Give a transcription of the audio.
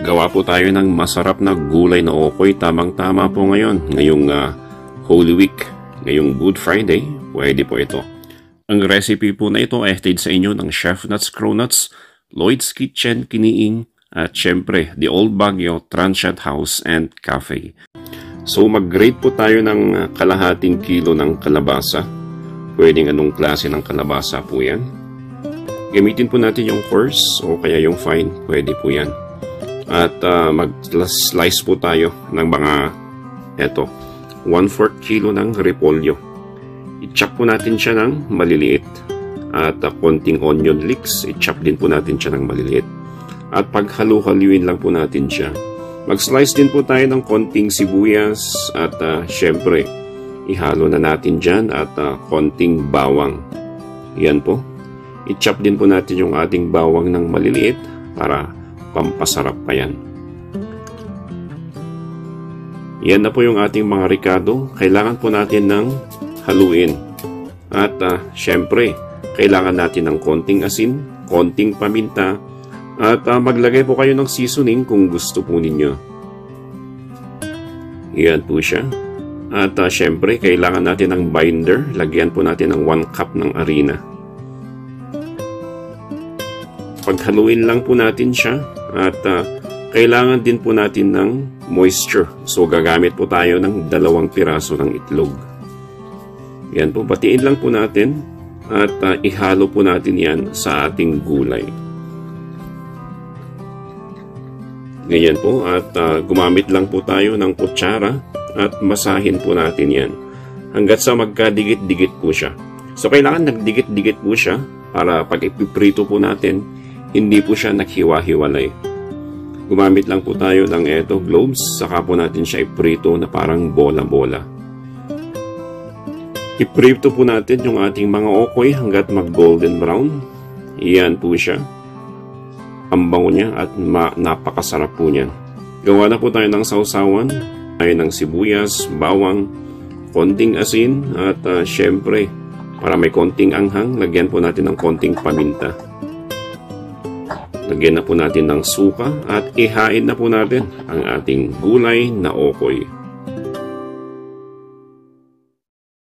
Gawa po tayo ng masarap na gulay na okoy. Tamang-tama po ngayong Holy Week, ngayong Good Friday, pwede po ito. Ang recipe po na ito ay hatid sa inyo ng Chef Nuts Cronuts, Lloyd's Kitchen, Kiniing, at syempre, The Old Baguio, Transient House and Cafe. So mag-grate po tayo ng kalahating kilo ng kalabasa. Pwedeng anong klase ng kalabasa po yan. Gamitin po natin yung coarse o kaya yung fine, pwede po yan. At mag-slice po tayo ng mga 1/4 kilo ng repolyo. I-chop po natin siya ng maliliit. At konting onion leeks, i-chop din po natin siya ng maliliit. At paghalu-haluin lang po natin siya. Mag-slice din po tayo ng konting sibuyas at syempre, ihalo na natin dyan at konting bawang. Yan po. I-chop din po natin yung ating bawang ng maliliit para pampasarap pa yan. Yan na po yung ating mga ricado. Kailangan po natin ng haluin. At syempre, kailangan natin ng konting asin, konting paminta, at maglagay po kayo ng seasoning kung gusto po ninyo. Yan po siya. At syempre, kailangan natin ng binder. Lagyan po natin ng 1 cup ng harina. Paghaluin lang po natin siya. At kailangan din po natin ng moisture. So gagamit po tayo ng 2 piraso ng itlog. Yan po, batiin lang po natin. At ihalo po natin yan sa ating gulay. Ganyan po. At gumamit lang po tayo ng kutsara. At masahin po natin yan. Hanggat sa magkadikit-dikit po siya. So kailangan nagdikit-dikit po siya. Para pag ipiprito po natin, hindi po siya naghiwa-hiwalay. Gumamit lang po tayo ng gloves. Saka po natin siya iprito na parang bola-bola. Iprito po natin yung ating mga okoy hanggat mag-golden brown. Iyan po siya. Ang bango niya at napakasarap po niya. Gawa na po tayo ng sausawan. Tayo ng sibuyas, bawang, konting asin at syempre, para may konting anghang, lagyan po natin ng konting paminta. Lagyan na po natin ng suka at ihain na po natin ang ating gulay na okoy.